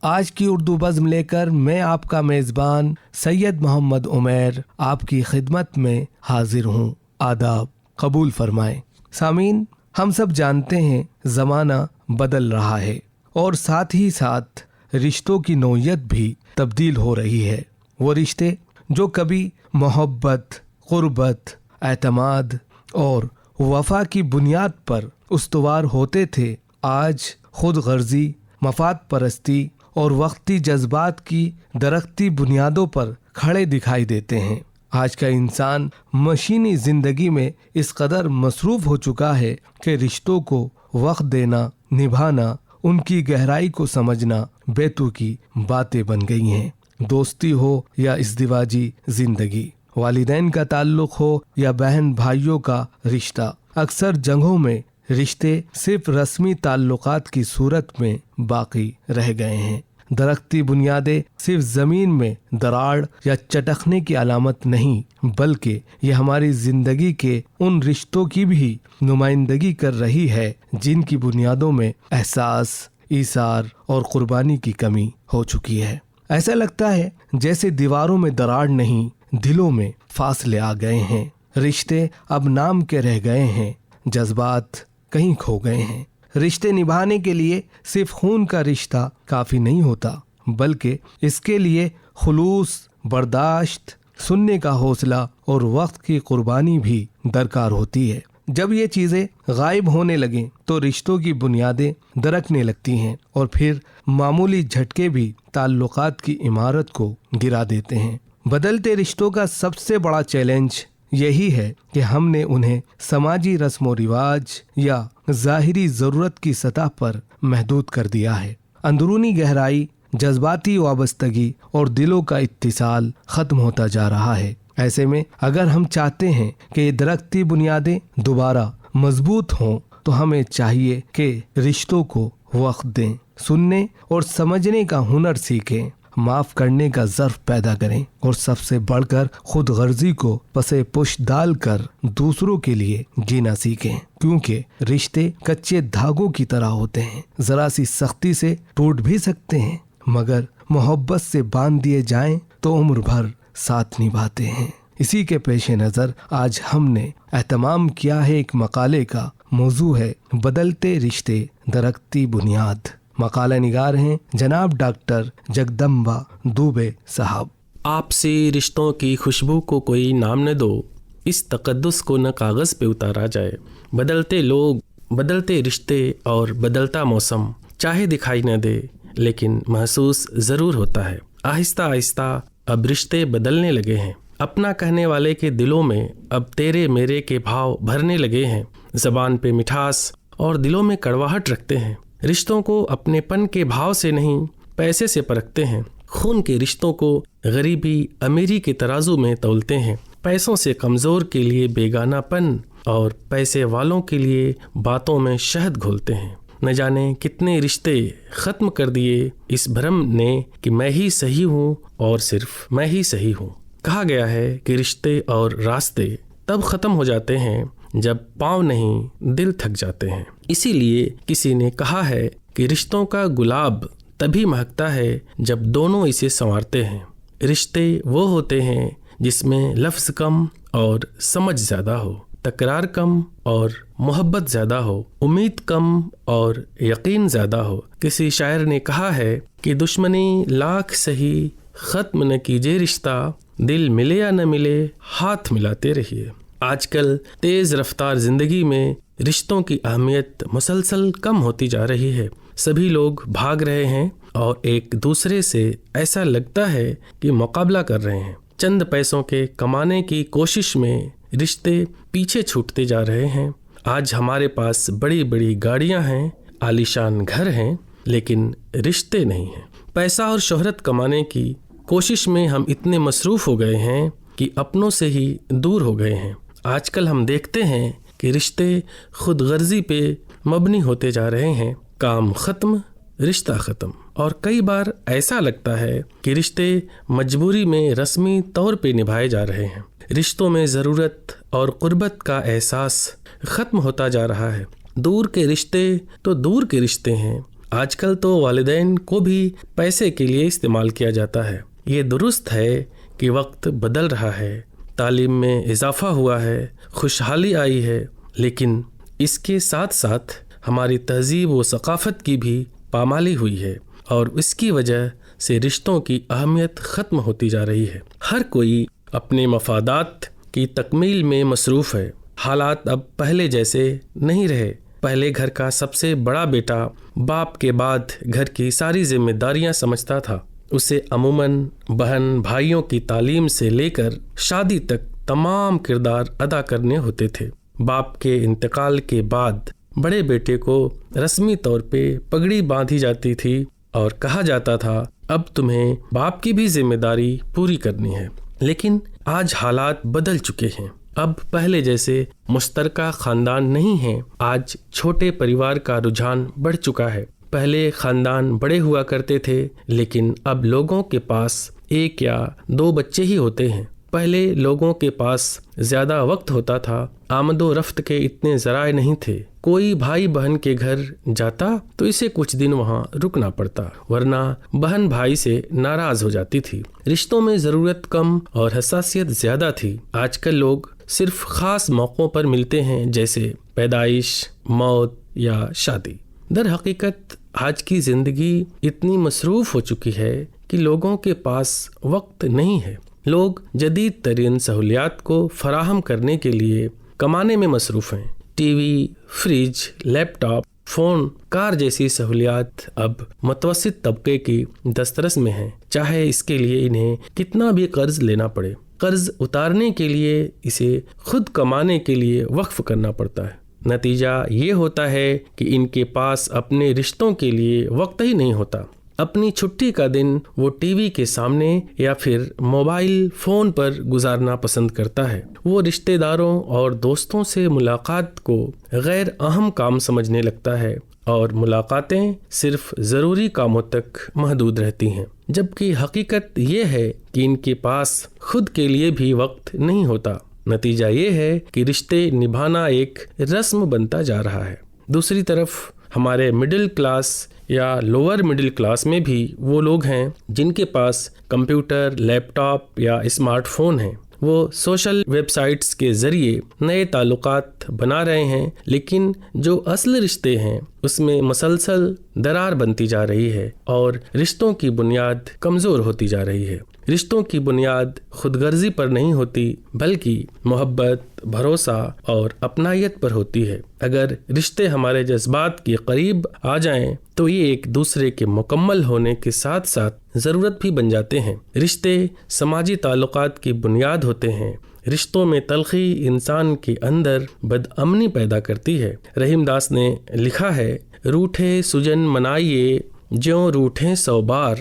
آج کی اردو بزم لے کر میں آپ کا میزبان سید محمد عمیر آپ کی خدمت میں حاضر ہوں۔ آداب قبول فرمائیں۔ سامعین، ہم سب جانتے ہیں زمانہ بدل رہا ہے اور ساتھ ہی ساتھ رشتوں کی نوعیت بھی تبدیل ہو رہی ہے۔ وہ رشتے جو کبھی محبت، قربت، اعتماد اور وفا کی بنیاد پر استوار ہوتے تھے، آج خود غرضی، مفاد پرستی اور وقتی جذبات کی درختی بنیادوں پر کھڑے دکھائی دیتے ہیں۔ آج کا انسان مشینی زندگی میں اس قدر مصروف ہو چکا ہے کہ رشتوں کو وقت دینا، نبھانا، ان کی گہرائی کو سمجھنا بیتوکی باتیں بن گئی ہیں۔ دوستی ہو یا ازدواجی زندگی، والدین کا تعلق ہو یا بہن بھائیوں کا رشتہ، اکثر جگہوں میں رشتے صرف رسمی تعلقات کی صورت میں باقی رہ گئے ہیں۔ درختی بنیادیں صرف زمین میں دراڑ یا چٹکنے کی علامت نہیں، بلکہ یہ ہماری زندگی کے ان رشتوں کی بھی نمائندگی کر رہی ہے جن کی بنیادوں میں احساس، ایثار اور قربانی کی کمی ہو چکی ہے۔ ایسا لگتا ہے جیسے دیواروں میں دراڑ نہیں، دلوں میں فاصلے آ گئے ہیں۔ رشتے اب نام کے رہ گئے ہیں، جذبات کہیں کھو گئے ہیں۔ رشتے نبھانے کے لیے صرف خون کا رشتہ کافی نہیں ہوتا، بلکہ اس کے لیے خلوص، برداشت، سننے کا حوصلہ اور وقت کی قربانی بھی درکار ہوتی ہے۔ جب یہ چیزیں غائب ہونے لگیں تو رشتوں کی بنیادیں درکنے لگتی ہیں اور پھر معمولی جھٹکے بھی تعلقات کی عمارت کو گرا دیتے ہیں۔ بدلتے رشتوں کا سب سے بڑا چیلنج یہی ہے کہ ہم نے انہیں سماجی رسم و رواج یا ظاہری ضرورت کی سطح پر محدود کر دیا ہے۔ اندرونی گہرائی، جذباتی وابستگی اور دلوں کا اتصال ختم ہوتا جا رہا ہے۔ ایسے میں اگر ہم چاہتے ہیں کہ یہ درختی بنیادیں دوبارہ مضبوط ہوں تو ہمیں چاہیے کہ رشتوں کو وقت دیں، سننے اور سمجھنے کا ہنر سیکھیں، معاف کرنے کا ظرف پیدا کریں اور سب سے بڑھ کر خود غرضی کو پسے پش ڈال کر دوسروں کے لیے جینا سیکھیں، کیونکہ رشتے کچے دھاگوں کی طرح ہوتے ہیں، ذرا سی سختی سے ٹوٹ بھی سکتے ہیں، مگر محبت سے باندھ دیے جائیں تو عمر بھر ساتھ نبھاتے ہیں۔ اسی کے پیش نظر آج ہم نے اہتمام کیا ہے ایک مقالے کا، موضوع ہے بدلتے رشتے، درختی بنیاد۔ مقالہ نگار ہیں جناب ڈاکٹر جگدمبا دوبے صاحب۔ آپ سے رشتوں کی خوشبو کو کوئی نام نہ دو، اس تقدس کو نہ کاغذ پہ اتارا جائے۔ بدلتے لوگ، بدلتے رشتے اور بدلتا موسم چاہے دکھائی نہ دے لیکن محسوس ضرور ہوتا ہے۔ آہستہ آہستہ اب رشتے بدلنے لگے ہیں، اپنا کہنے والے کے دلوں میں اب تیرے میرے کے بھاؤ بھرنے لگے ہیں، زبان پہ مٹھاس اور دلوں میں کڑواہٹ رکھتے ہیں۔ رشتوں کو اپنے پن کے بھاؤ سے نہیں، پیسے سے پرکھتے ہیں۔ خون کے رشتوں کو غریبی امیری کے ترازو میں تولتے ہیں۔ پیسوں سے کمزور کے لیے بیگانہ پن اور پیسے والوں کے لیے باتوں میں شہد گھولتے ہیں۔ نہ جانے کتنے رشتے ختم کر دیے اس بھرم نے کہ میں ہی صحیح ہوں اور صرف میں ہی صحیح ہوں۔ کہا گیا ہے کہ رشتے اور راستے تب ختم ہو جاتے ہیں جب پاؤں نہیں دل تھک جاتے ہیں۔ اسی لیے کسی نے کہا ہے کہ رشتوں کا گلاب تبھی مہکتا ہے جب دونوں اسے سنوارتے ہیں۔ رشتے وہ ہوتے ہیں جس میں لفظ کم اور سمجھ زیادہ ہو، تکرار کم اور محبت زیادہ ہو، امید کم اور یقین زیادہ ہو۔ کسی شاعر نے کہا ہے کہ دشمنی لاکھ سہی، ختم نہ کیجیے رشتہ، دل ملے یا نہ ملے ہاتھ ملاتے رہیے۔ آج کل تیز رفتار زندگی میں رشتوں کی اہمیت مسلسل کم ہوتی جا رہی ہے۔ سبھی لوگ بھاگ رہے ہیں اور ایک دوسرے سے ایسا لگتا ہے کہ مقابلہ کر رہے ہیں۔ چند پیسوں کے کمانے کی کوشش میں رشتے پیچھے چھوٹتے جا رہے ہیں۔ آج ہمارے پاس بڑی بڑی گاڑیاں ہیں، عالیشان گھر ہیں، لیکن رشتے نہیں ہیں۔ پیسہ اور شہرت کمانے کی کوشش میں ہم اتنے مصروف ہو گئے ہیں کہ اپنوں سے ہی دور ہو گئے ہیں۔ آج کل ہم دیکھتے ہیں کہ رشتے خود غرضی پہ مبنی ہوتے جا رہے ہیں۔ کام ختم، رشتہ ختم، اور کئی بار ایسا لگتا ہے کہ رشتے مجبوری میں رسمی طور پہ نبھائے جا رہے ہیں۔ رشتوں میں ضرورت اور قربت کا احساس ختم ہوتا جا رہا ہے۔ دور کے رشتے تو دور کے رشتے ہیں، آج کل تو والدین کو بھی پیسے کے لیے استعمال کیا جاتا ہے۔ یہ درست ہے کہ وقت بدل رہا ہے، تعلیم میں اضافہ ہوا ہے، خوشحالی آئی ہے، لیکن اس کے ساتھ ساتھ ہماری تہذیب و ثقافت کی بھی پامالی ہوئی ہے، اور اس کی وجہ سے رشتوں کی اہمیت ختم ہوتی جا رہی ہے۔ ہر کوئی اپنے مفادات کی تکمیل میں مصروف ہے۔ حالات اب پہلے جیسے نہیں رہے۔ پہلے گھر کا سب سے بڑا بیٹا باپ کے بعد گھر کی ساری ذمہ داریاں سمجھتا تھا۔ اسے عموماً بہن بھائیوں کی تعلیم سے لے کر شادی تک تمام کردار ادا کرنے ہوتے تھے۔ باپ کے انتقال کے بعد بڑے بیٹے کو رسمی طور پہ پگڑی باندھی جاتی تھی اور کہا جاتا تھا اب تمہیں باپ کی بھی ذمہ داری پوری کرنی ہے۔ لیکن آج حالات بدل چکے ہیں۔ اب پہلے جیسے مشترکہ خاندان نہیں ہیں۔ آج چھوٹے پریوار کا رجحان بڑھ چکا ہے۔ پہلے خاندان بڑے ہوا کرتے تھے، لیکن اب لوگوں کے پاس 1 یا 2 بچے ہی ہوتے ہیں۔ پہلے لوگوں کے پاس زیادہ وقت ہوتا تھا، آمد و رفت کے اتنے ذرائع نہیں تھے۔ کوئی بھائی بہن کے گھر جاتا تو اسے کچھ دن وہاں رکنا پڑتا، ورنہ بہن بھائی سے ناراض ہو جاتی تھی۔ رشتوں میں ضرورت کم اور حساسیت زیادہ تھی۔ آج کل لوگ صرف خاص موقعوں پر ملتے ہیں، جیسے پیدائش، موت یا شادی۔ در حقیقت آج کی زندگی اتنی مصروف ہو چکی ہے کہ لوگوں کے پاس وقت نہیں ہے۔ لوگ جدید ترین سہولیات کو فراہم کرنے کے لیے کمانے میں مصروف ہیں۔ ٹی وی، فریج، لیپ ٹاپ، فون، کار جیسی سہولیات اب متوسط طبقے کی دسترس میں ہیں، چاہے اس کے لیے انہیں کتنا بھی قرض لینا پڑے۔ قرض اتارنے کے لیے اسے خود کمانے کے لیے وقف کرنا پڑتا ہے۔ نتیجہ یہ ہوتا ہے کہ ان کے پاس اپنے رشتوں کے لیے وقت ہی نہیں ہوتا۔ اپنی چھٹی کا دن وہ ٹی وی کے سامنے یا پھر موبائل فون پر گزارنا پسند کرتا ہے۔ وہ رشتہ داروں اور دوستوں سے ملاقات کو غیر اہم کام سمجھنے لگتا ہے، اور ملاقاتیں صرف ضروری کاموں تک محدود رہتی ہیں، جبکہ حقیقت یہ ہے کہ ان کے پاس خود کے لیے بھی وقت نہیں ہوتا۔ نتیجہ یہ ہے کہ رشتے نبھانا ایک رسم بنتا جا رہا ہے۔ دوسری طرف ہمارے مڈل کلاس یا لوور مڈل کلاس میں بھی وہ لوگ ہیں جن کے پاس کمپیوٹر، لیپ ٹاپ یا اسمارٹ فون ہیں۔ وہ سوشل ویب سائٹس کے ذریعے نئے تعلقات بنا رہے ہیں، لیکن جو اصل رشتے ہیں اس میں مسلسل درار بنتی جا رہی ہے اور رشتوں کی بنیاد کمزور ہوتی جا رہی ہے۔ رشتوں کی بنیاد خود غرضی پر نہیں ہوتی، بلکہ محبت، بھروسہ اور اپنائیت پر ہوتی ہے۔ اگر رشتے ہمارے جذبات کے قریب آ جائیں تو یہ ایک دوسرے کے مکمل ہونے کے ساتھ ساتھ ضرورت بھی بن جاتے ہیں۔ رشتے سماجی تعلقات کی بنیاد ہوتے ہیں۔ رشتوں میں تلخی انسان کے اندر بدامنی پیدا کرتی ہے۔ رحیم داس نے لکھا ہے، روٹھے سجن منائیے جیوں روٹھیں 100 بار،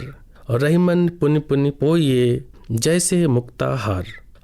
اور رحمن پن پن پوئیے جیسے مکتا ہار۔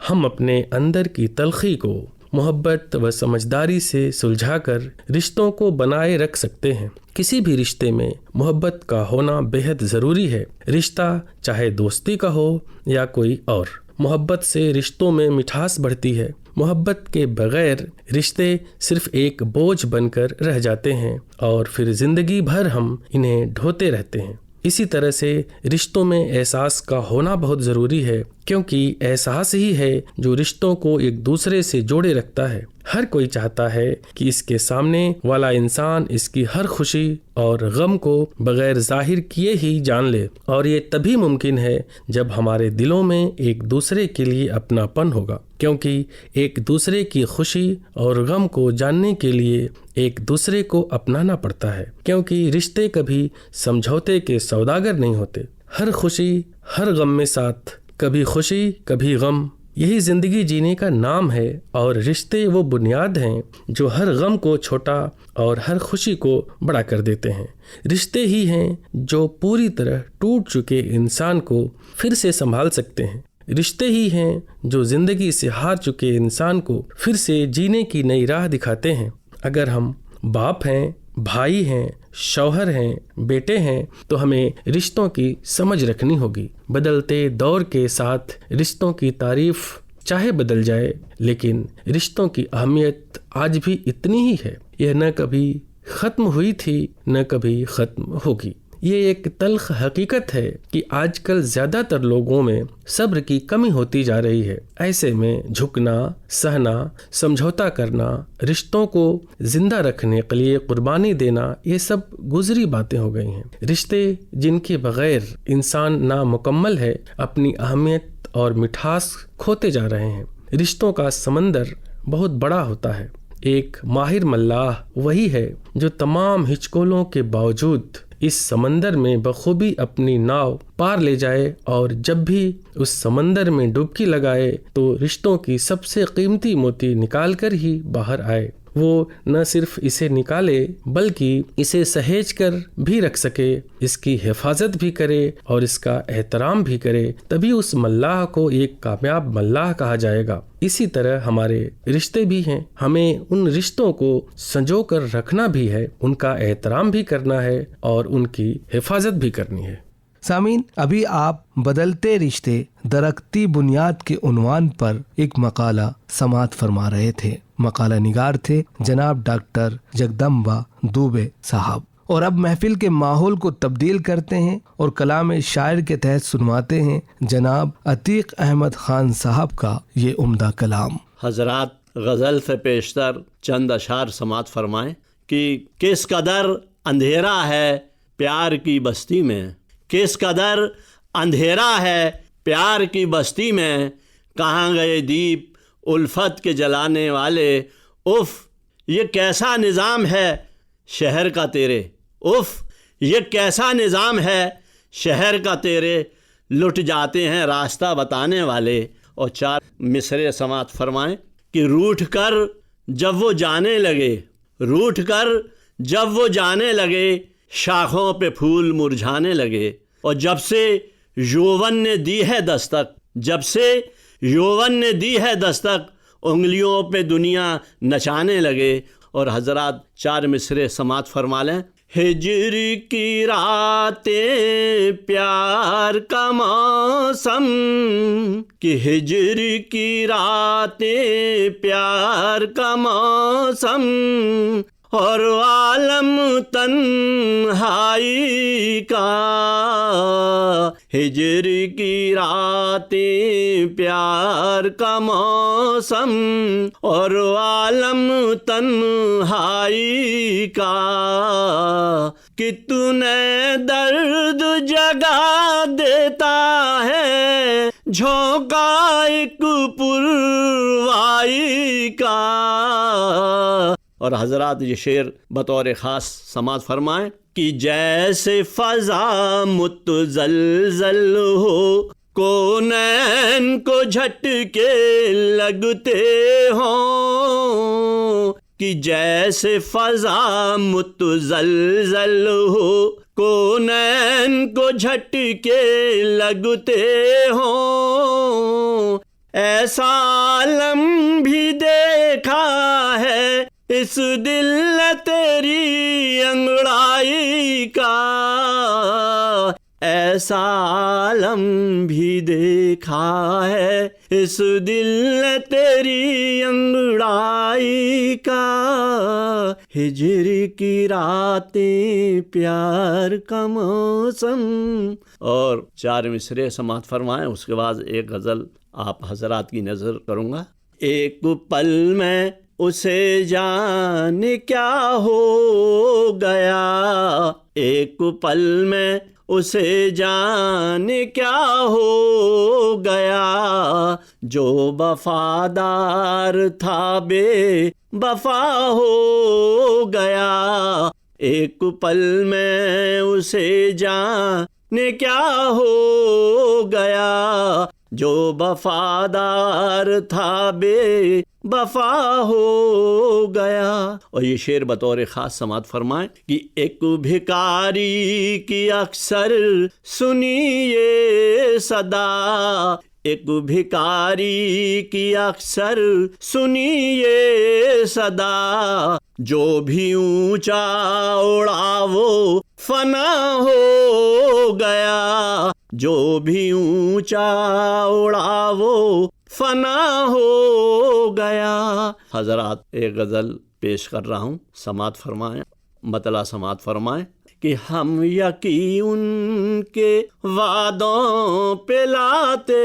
ہم اپنے اندر کی تلخی کو محبت و سمجھداری سے سلجھا کر رشتوں کو بنائے رکھ سکتے ہیں۔ کسی بھی رشتے میں محبت کا ہونا بہت ضروری ہے۔ رشتہ چاہے دوستی کا ہو یا کوئی اور، محبت سے رشتوں میں مٹھاس بڑھتی ہے۔ محبت کے بغیر رشتے صرف ایک بوجھ بن کر رہ جاتے ہیں اور پھر زندگی بھر ہم انہیں ڈھوتے رہتے ہیں۔ اسی طرح سے رشتوں میں احساس کا ہونا بہت ضروری ہے، کیونکہ احساس ہی ہے جو رشتوں کو ایک دوسرے سے جوڑے رکھتا ہے۔ ہر کوئی چاہتا ہے کہ اس کے سامنے والا انسان اس کی ہر خوشی اور غم کو بغیر ظاہر کیے ہی جان لے، اور یہ تبھی ممکن ہے جب ہمارے دلوں میں ایک دوسرے کے لیے اپناپن ہوگا، کیونکہ ایک دوسرے کی خوشی اور غم کو جاننے کے لیے ایک دوسرے کو اپنانا پڑتا ہے، کیونکہ رشتے کبھی سمجھوتے کے سوداگر نہیں ہوتے۔ ہر خوشی ہر غم میں ساتھ، کبھی خوشی کبھی غم، یہی زندگی جینے کا نام ہے، اور رشتے وہ بنیاد ہیں جو ہر غم کو چھوٹا اور ہر خوشی کو بڑا کر دیتے ہیں۔ رشتے ہی ہیں جو پوری طرح ٹوٹ چکے انسان کو پھر سے سنبھال سکتے ہیں۔ رشتے ہی ہیں جو زندگی سے ہار چکے انسان کو پھر سے جینے کی نئی راہ دکھاتے ہیں۔ اگر ہم باپ ہیں، بھائی ہیں، شوہر ہیں، بیٹے ہیں، تو ہمیں رشتوں کی سمجھ رکھنی ہوگی۔ بدلتے دور کے ساتھ رشتوں کی تعریف چاہے بدل جائے، لیکن رشتوں کی اہمیت آج بھی اتنی ہی ہے۔ یہ نہ کبھی ختم ہوئی تھی نہ کبھی ختم ہوگی۔ یہ ایک تلخ حقیقت ہے کہ آج کل زیادہ تر لوگوں میں صبر کی کمی ہوتی جا رہی ہے۔ ایسے میں جھکنا، سہنا، سمجھوتا کرنا، رشتوں کو زندہ رکھنے کے لیے قربانی دینا، یہ سب گزری باتیں ہو گئی ہیں۔ رشتے جن کے بغیر انسان نامکمل ہے اپنی اہمیت اور مٹھاس کھوتے جا رہے ہیں۔ رشتوں کا سمندر بہت بڑا ہوتا ہے۔ ایک ماہر ملاح وہی ہے جو تمام ہچکولوں کے باوجود اس سمندر میں بخوبی اپنی ناؤ پار لے جائے، اور جب بھی اس سمندر میں ڈبکی لگائے تو رشتوں کی سب سے قیمتی موتی نکال کر ہی باہر آئے۔ وہ نہ صرف اسے نکالے بلکہ اسے سہیج کر بھی رکھ سکے، اس کی حفاظت بھی کرے اور اس کا احترام بھی کرے، تبھی اس ملاح کو ایک کامیاب ملاح کہا جائے گا۔ اسی طرح ہمارے رشتے بھی ہیں، ہمیں ان رشتوں کو سنجو کر رکھنا بھی ہے، ان کا احترام بھی کرنا ہے اور ان کی حفاظت بھی کرنی ہے۔ سامعین، ابھی آپ بدلتے رشتے درختی بنیاد کے عنوان پر ایک مقالہ سماعت فرما رہے تھے۔ مقالہ نگار تھے جناب ڈاکٹر جگدمبا دوبے صاحب، اور اب محفل کے ماحول کو تبدیل کرتے ہیں اور کلام شاعر کے تحت سنواتے ہیں جناب عتیق احمد خان صاحب کا یہ عمدہ کلام۔ حضرات، غزل سے پیشتر چند اشعار سماعت فرمائیں کہ کس قدر اندھیرا ہے پیار کی بستی میں، کس قدر اندھیرا ہے پیار کی بستی میں، کہاں گئے دیپ الفت کے جلانے والے، اف یہ کیسا نظام ہے شہر کا تیرے، اف یہ کیسا نظام ہے شہر کا تیرے، لٹ جاتے ہیں راستہ بتانے والے۔ اور چار مصرے سماعت فرمائیں کہ روٹھ کر جب وہ جانے لگے، روٹھ کر جب وہ جانے لگے، شاخوں پہ پھول مرجھانے لگے، اور جب سے یوون نے دی ہے دستک، جب سے یوون نے دی ہے دستک، انگلیوں پہ دنیا نچانے لگے۔ اور حضرات چار مصرے سماعت فرما لیں۔ ہجر کی راتیں پیار کا موسم، کہ ہجر کی راتیں پیار کا موسم، اور عالم تنہائی کا، ہجر کی راتیں پیار کا موسم، اور عالم تنہائی کا، کتنے درد جگا دیتا ہے جھونکا ایک پروائی کا۔ اور حضرات یہ شعر بطور خاص سماعت فرمائیں کہ جیسے فضا متزلزل ہو، کونین کو جھٹکے لگتے ہوں، کہ جیسے فضا متزلزل ہو، کونین کو جھٹکے لگتے ہوں، ایسا عالم بھی دیکھا ہے اس دل نے تیری انگڑائی کا، ایسا عالم بھی دیکھا ہے اس دل نے تیری انگڑائی کا، ہجر کی راتیں پیار کا موسم۔ اور چار مصرے سماعت فرمائیں، اس کے بعد ایک غزل آپ حضرات کی نظر کروں گا۔ ایک پل میں اسے جان کیا ہو گیا، ایک پل میں اسے جان کیا ہو گیا، جو وفادار تھا بے وفا ہو گیا، ایک پل میں اسے جان کیا ہو گیا، جو وفادار تھا بے وفا ہو گیا۔ اور یہ شعر بطور خاص سماعت فرمائیں کہ ایک بھکاری کی اکثر سنی یہ صدا، ایک بھکاری کی اکثر سنی یہ صدا، جو بھی اونچا اڑا وہ فنا ہو گیا، جو بھی اونچا اڑا وہ فنا ہو گیا۔ حضرات ایک غزل پیش کر رہا ہوں، سماعت فرمائیں۔ مطلع سماعت فرمائیں کہ ہم یقین ان کے وعدوں پہ لاتے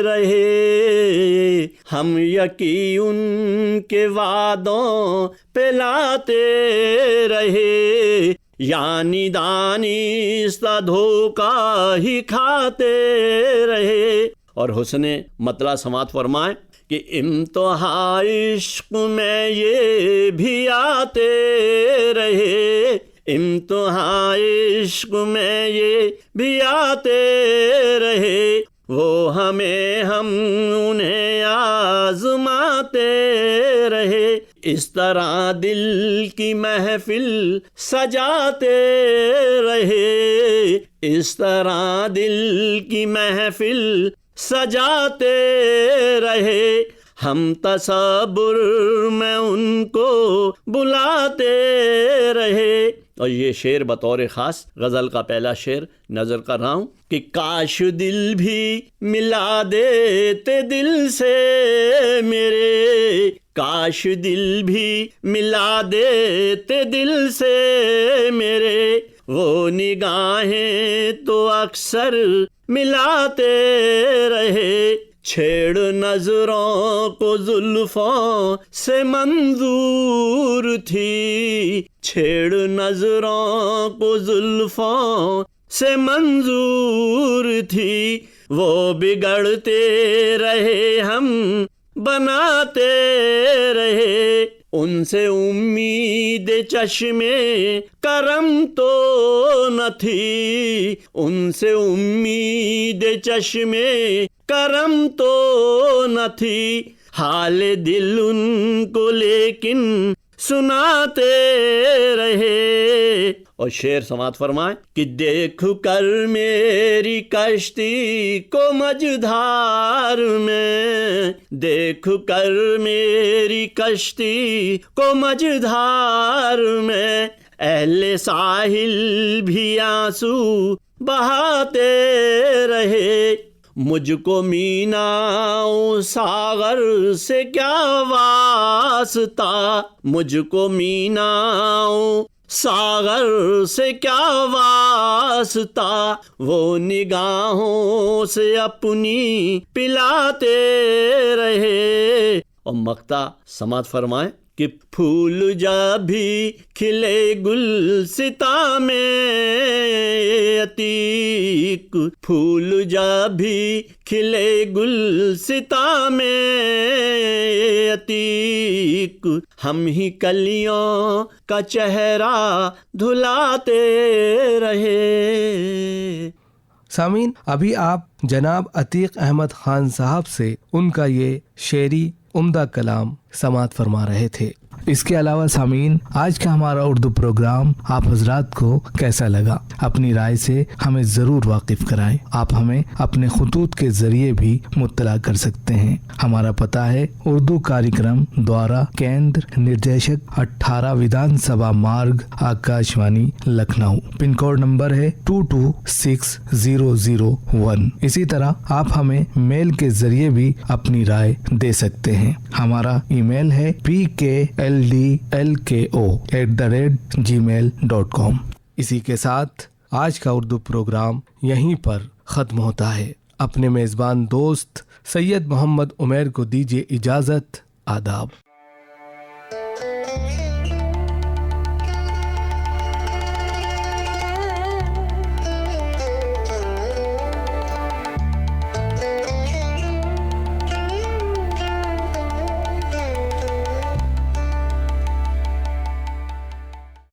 رہے، ہم یقین ان کے وعدوں پہ لاتے رہے، یعنی دانستہ دھوکہ ہی کھاتے رہے۔ اور حسن مطلع سماعت فرمائیں کہ امتحان عشق میں یہ بھی آتے رہے، امتحان عشق میں یہ بھی آتے رہے، وہ ہمیں ہم انہیں آزماتے رہے، اس طرح دل کی محفل سجاتے رہے، اس طرح دل کی محفل سجاتے رہے، ہم تصور میں ان کو بلاتے رہے۔ اور یہ شعر بطور خاص غزل کا پہلا شعر نظر کر رہا ہوں کہ کاش دل بھی ملا دیتے دل سے میرے، کاش دل بھی ملا دیتے دل سے میرے، وہ نگاہیں تو اکثر ملاتے رہے، چھیڑ نظروں کو زلفوں سے منظور تھی، چھیڑ نظروں کو زلفوں سے منظور تھی، وہ بگڑتے رہے ہم بناتے رہے، ان سے امید چشمے کرم تو نہ تھی، ان سے امید چشمے کرم تو نہ تھی، حال دل ان کو لیکن سناتے رہے۔ اور شعر سماعت فرمائیں کہ دیکھ کر میری کشتی کو مجدھار میں، دیکھ کر میری کشتی کو مجدھار میں، اہل ساحل بھی آنسو بہاتے رہے، مجھ کو مینا ساغر سے کیا واسطہ، مجھ کو مینا ساغر سے کیا واسطہ، وہ نگاہوں سے اپنی پلاتے رہے۔ اور مقطع سماعت فرمائیں کہ پھول جب بھی کھلے گلستاں میں عتیق، پھول جب بھی کھلے گلستاں میں عتیق، ہم ہی کلیوں کا چہرہ دھلاتے رہے۔ سامعین، ابھی آپ جناب عتیق احمد خان صاحب سے ان کا یہ شعری عمدہ کلام سماعت فرما رہے تھے۔ اس کے علاوہ سامعین، آج کا ہمارا اردو پروگرام آپ حضرات کو کیسا لگا؟ اپنی رائے سے ہمیں ضرور واقف کرائیں۔ آپ ہمیں اپنے خطوط کے ذریعے بھی مطلع کر سکتے ہیں۔ ہمارا پتہ ہے اردو کاریکرم دوارا کیندر نردیشک 18 Vidhan Sabha Marg, Akashvani, Lucknow. Pin code number ہے 226001۔ اسی طرح آپ ہمیں میل کے ذریعے بھی اپنی رائے دے سکتے ہیں۔ ہمارا ای میل ہے pklDLKO@gmail.com۔ اسی کے ساتھ آج کا اردو پروگرام یہیں پر ختم ہوتا ہے۔ اپنے میزبان دوست سید محمد عمیر کو دیجیے اجازت۔ آداب۔